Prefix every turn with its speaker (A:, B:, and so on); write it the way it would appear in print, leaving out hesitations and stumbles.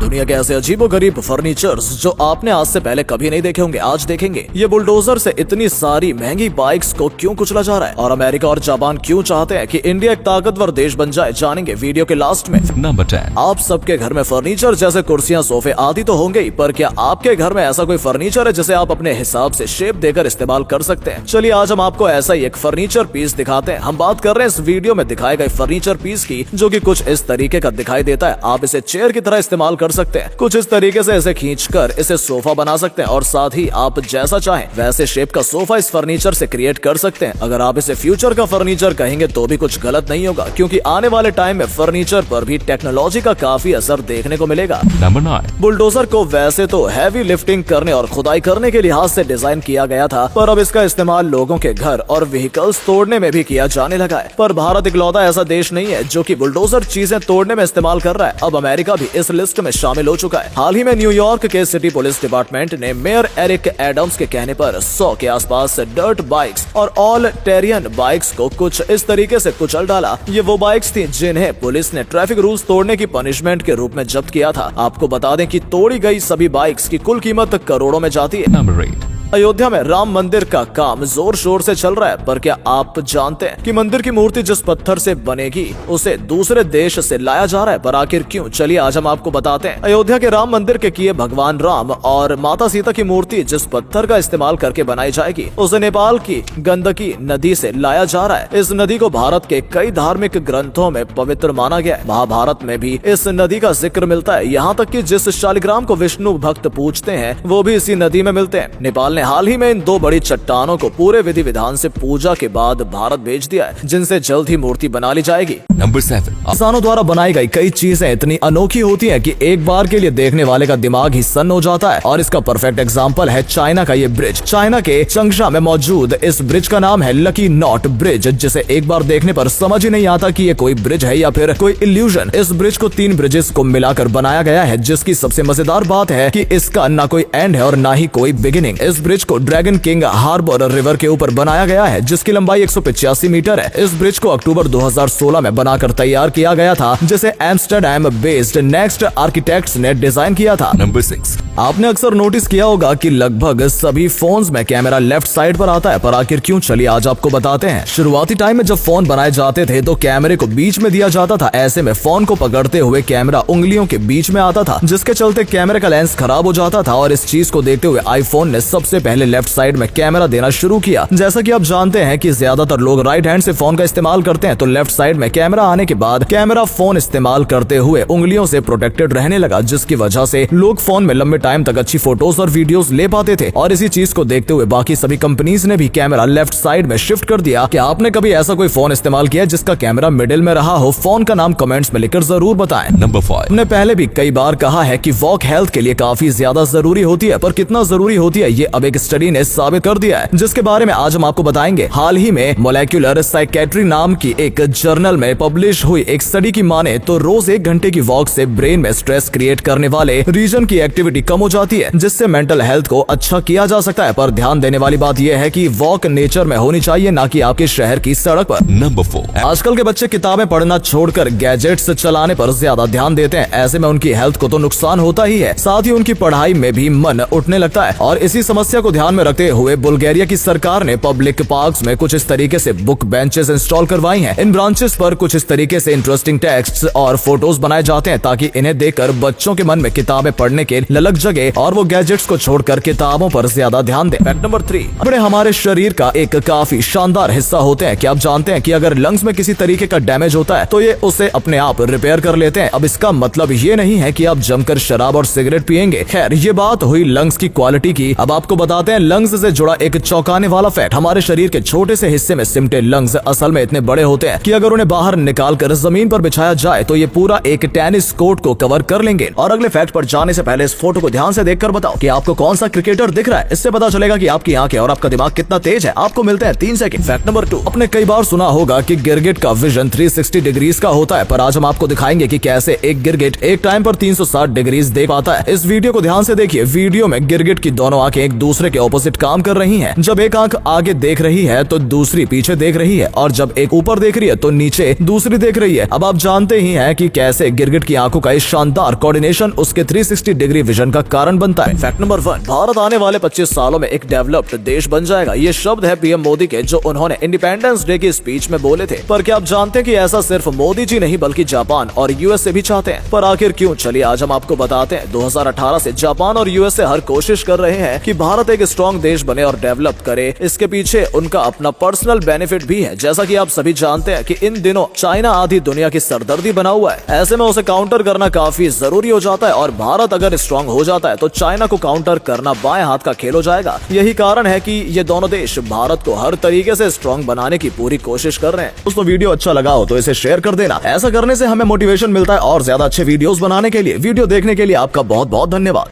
A: दुनिया के ऐसे अजीबोगरीब फर्नीचर्स जो आपने आज से पहले कभी नहीं देखे होंगे, आज देखेंगे। ये बुलडोजर से इतनी सारी महंगी बाइक्स को क्यों कुचला जा रहा है और अमेरिका और जापान क्यों चाहते हैं कि इंडिया एक ताकतवर देश बन जाए, जानेंगे वीडियो के लास्ट में।
B: नंबर 10।
A: आप सबके घर में फर्नीचर जैसे कुर्सियां, सोफे आदि तो होंगे ही, पर क्या आपके घर में ऐसा कोई फर्नीचर है जिसे आप अपने हिसाब से शेप देकर इस्तेमाल कर सकते हैं? चलिए आज हम आपको ऐसा ही एक फर्नीचर पीस दिखाते हैं। हम बात कर रहे हैं इस वीडियो में दिखाए गए फर्नीचर पीस की, जो कि कुछ इस तरीके का दिखाई देता है। आप इसे चेयर की तरह इस्तेमाल कर सकते हैं, कुछ इस तरीके से इसे खींचकर इसे सोफा बना सकते हैं और साथ ही आप जैसा चाहें वैसे शेप का सोफा इस फर्नीचर से क्रिएट कर सकते हैं। अगर आप इसे फ्यूचर का फर्नीचर कहेंगे तो भी कुछ गलत नहीं होगा, क्योंकि आने वाले टाइम में फर्नीचर पर भी टेक्नोलॉजी का काफी असर देखने को मिलेगा।
B: नंबर 9।
A: बुलडोजर को वैसे तो हैवी लिफ्टिंग करने और खुदाई करने के लिहाज से डिजाइन किया गया था, पर अब इसका इस्तेमाल लोगों के घर और व्हीकल्स तोड़ने में भी किया जाने लगा है। पर भारत इकलौता ऐसा देश नहीं है जो कि बुलडोजर चीजें तोड़ने में इस्तेमाल कर रहा है। अब अमेरिका भी इस लिस्ट में शामिल हो चुका है। हाल ही में न्यूयॉर्क के सिटी पुलिस डिपार्टमेंट ने मेयर एरिक एडम्स के कहने पर 100 के आसपास डर्ट बाइक्स और ऑल टेरियन बाइक्स को कुछ इस तरीके से कुचल डाला। ये वो बाइक्स थी जिन्हें पुलिस ने ट्रैफिक रूल्स तोड़ने की पनिशमेंट के रूप में जब्त किया था। आपको बता दें कि तोड़ी गई सभी बाइक्स की कुल कीमत करोड़ों में जाती है।
B: नंबर 8।
A: अयोध्या में राम मंदिर का काम जोर शोर से चल रहा है, पर क्या आप जानते हैं कि मंदिर की मूर्ति जिस पत्थर से बनेगी उसे दूसरे देश से लाया जा रहा है? पर आखिर क्यों? चलिए आज हम आपको बताते हैं। अयोध्या के राम मंदिर के किए भगवान राम और माता सीता की मूर्ति जिस पत्थर का इस्तेमाल करके बनाई जाएगी उसे नेपाल की गंडकी नदी से लाया जा रहा है। इस नदी को भारत के कई धार्मिक ग्रंथों में पवित्र माना गया है। महाभारत में भी इस नदी का जिक्र मिलता है। यहाँ तक कि जिस शालिग्राम को विष्णु भक्त पूजते हैं वो भी इसी नदी में मिलते हैं। नेपाल ने हाल ही में इन दो बड़ी चट्टानों को पूरे विधि विधान से पूजा के बाद भारत भेज दिया है, जिनसे जल्द ही मूर्ति बना ली जाएगी।
B: नंबर 7।
A: इंसानों द्वारा बनाई गई कई चीजें इतनी अनोखी होती हैं कि एक बार के लिए देखने वाले का दिमाग ही सन्न हो जाता है, और इसका परफेक्ट एग्जांपल है चाइना का ये ब्रिज। चाइना के चंगशा में मौजूद इस ब्रिज का नाम है लकी नॉट ब्रिज, जिसे एक बार देखने पर समझ ही नहीं आता कि ये कोई ब्रिज है या फिर कोई इल्यूजन। इस ब्रिज को 3 ब्रिजेस को मिलाकर बनाया गया है, जिसकी सबसे मजेदार बात है कि इसका न कोई एंड है और न ही कोई बिगिनिंग। इस ब्रिज को ड्रैगन किंग हार्बर रिवर के ऊपर बनाया गया है, जिसकी लंबाई 185 मीटर है। इस ब्रिज को अक्टूबर 2016 में बनाकर तैयार किया गया था, जिसे एम्स्टरडैम बेस्ड नेक्स्ट आर्किटेक्ट्स ने डिजाइन किया था।
B: नंबर 6।
A: आपने अक्सर नोटिस किया होगा कि लगभग सभी फोन्स में कैमरा लेफ्ट साइड पर आता है, पर आखिर क्यों? चलिए आज आपको बताते हैं। शुरुआती टाइम में जब फोन बनाए जाते थे तो कैमरे को बीच में दिया जाता था। ऐसे में फोन को पकड़ते हुए कैमरा उंगलियों के बीच में आता था, जिसके चलते कैमरे का लेंस खराब हो जाता था। और इस चीज को देखते हुए आईफोन ने सबसे पहले लेफ्ट साइड में कैमरा देना शुरू किया। जैसा कि आप जानते हैं कि ज्यादातर लोग राइट हैंड से फोन का इस्तेमाल करते हैं, तो लेफ्ट साइड में कैमरा आने के बाद कैमरा फोन इस्तेमाल करते हुए उंगलियों से प्रोटेक्टेड रहने लगा, जिसकी वजह से लोग फोन में लंबे टाइम तक अच्छी फोटोज और वीडियोस ले पाते थे। और इसी चीज को देखते हुए बाकी सभी कंपनीज ने भी कैमरा लेफ्ट साइड में शिफ्ट कर दिया। क्या आपने कभी ऐसा कोई फोन इस्तेमाल किया जिसका कैमरा मिडिल में रहा हो? फोन का नाम कमेंट्स में लिखकर जरूर बताएं।
B: नंबर 5।
A: हमने पहले भी कई बार कहा है कि वॉक हेल्थ के लिए काफी ज्यादा जरूरी होती है, पर कितना जरूरी होती है ये अब एक स्टडी ने साबित कर दिया है, जिसके बारे में आज हम आपको बताएंगे। हाल ही में मोलेक्युलर साइकेट्री नाम की एक जर्नल में पब्लिश हुई एक स्टडी की माने तो रोज 1 घंटे की वॉक से ब्रेन में स्ट्रेस क्रिएट करने वाले रीजन की एक्टिविटी कम हो जाती है, जिससे मेंटल हेल्थ को अच्छा किया जा सकता है। पर ध्यान देने वाली बात यह है कि वॉक नेचर में होनी चाहिए, ना कि आपके शहर की सड़क पर।
B: नंबर 4।
A: आजकल के बच्चे किताबें पढ़ना छोड़कर गैजेट्स चलाने पर ज्यादा ध्यान देते हैं। ऐसे में उनकी हेल्थ को तो नुकसान होता ही है, साथ ही उनकी पढ़ाई में भी मन उठने लगता है। और इसी समस्या को ध्यान में रखते हुए बुल्गारिया की सरकार ने पब्लिक पार्क्स में कुछ इस तरीके से बुक बेंचेस इंस्टॉल करवाई हैं। इन ब्रांचेस पर कुछ इस तरीके से इंटरेस्टिंग टेक्स्ट्स और फोटोज बनाए जाते हैं, ताकि इन्हें देखकर बच्चों के मन में किताबें पढ़ने के ललक जगे और वो गैजेट्स को छोड़कर किताबों पर ज्यादा ध्यान दें। Fact number 3। अपने हमारे शरीर का एक काफी शानदार हिस्सा होते हैं। क्या आप जानते हैं कि अगर लंग्स में किसी तरीके का डैमेज होता है तो ये उसे अपने आप रिपेयर कर लेते हैं? अब इसका मतलब ये नहीं है कि आप जमकर शराब और सिगरेट पिएंगे। खैर, ये बात हुई लंग्स की क्वालिटी की। अब आपको बताते हैं लंग्स से जुड़ा एक चौंकाने वाला फैक्ट। हमारे शरीर के छोटे से हिस्से में सिमटे लंग्स असल में इतने बड़े होते हैं कि अगर उन्हें बाहर निकाल कर जमीन पर बिछाया जाए तो ये पूरा एक टेनिस कोर्ट को कवर कर लेंगे। और अगले फैक्ट पर जाने से पहले इस फोटो को ध्यान से देखकर बताओ कि आपको कौन सा क्रिकेटर दिख रहा है। इससे पता चलेगा कि आपकी आंखें और आपका दिमाग कितना तेज है। आपको मिलते हैं 3 सेकंड। Fact number 2। आपने कई बार सुना होगा कि गिरगिट का विजन 360 डिग्रीज का होता है, पर आज हम आपको दिखाएंगे कि कैसे एक गिरगिट एक टाइम पर 360 डिग्रीज देख पाता है। इस वीडियो को ध्यान से देखिए। वीडियो में गिरगिट की दोनों आंखें एक दूसरे के ऑपोजिट काम कर रही हैं। जब एक आंख आगे देख रही है तो दूसरी पीछे देख रही है, और जब एक ऊपर देख रही है तो नीचे दूसरी देख रही है। अब आप जानते ही हैं कि कैसे गिरगिट की आंखों का इस शानदार कोऑर्डिनेशन उसके 360 डिग्री विजन का कारण बनता है। फैक्ट नंबर 1, भारत आने वाले 25 सालों में एक डेवलप्ड देश बन जाएगा। ये शब्द है पीएम मोदी के, जो उन्होंने इंडिपेंडेंस डे की स्पीच में बोले थे। पर क्या आप जानते हैं कि ऐसा सिर्फ मोदी जी नहीं बल्कि जापान और यूएसए भी चाहते हैं। पर आखिर क्यों? चलिए आज हम आपको बताते हैं। 2018 से जापान और यूएसए हर कोशिश कर रहे हैं कि भारत एक स्ट्रॉन्ग देश बने और डेवलप करे। इसके पीछे उनका अपना पर्सनल बेनिफिट भी है। जैसा कि आप सभी जानते हैं कि इन दिनों चाइना आधी दुनिया की सरदर्दी बना हुआ है। ऐसे में उसे काउंटर करना काफी जरूरी हो जाता है, और भारत अगर स्ट्रॉन्ग हो जाता है तो चाइना को काउंटर करना बाएं हाथ का खेल हो जाएगा। यही कारण है कि ये दोनों देश भारत को हर तरीके से स्ट्रॉन्ग बनाने की पूरी कोशिश कर रहे हैं। दोस्तों वीडियो अच्छा लगा हो तो इसे शेयर कर देना। ऐसा करने से हमें मोटिवेशन मिलता है और ज्यादा अच्छे वीडियोस बनाने के लिए। वीडियो देखने के लिए आपका बहुत बहुत धन्यवाद।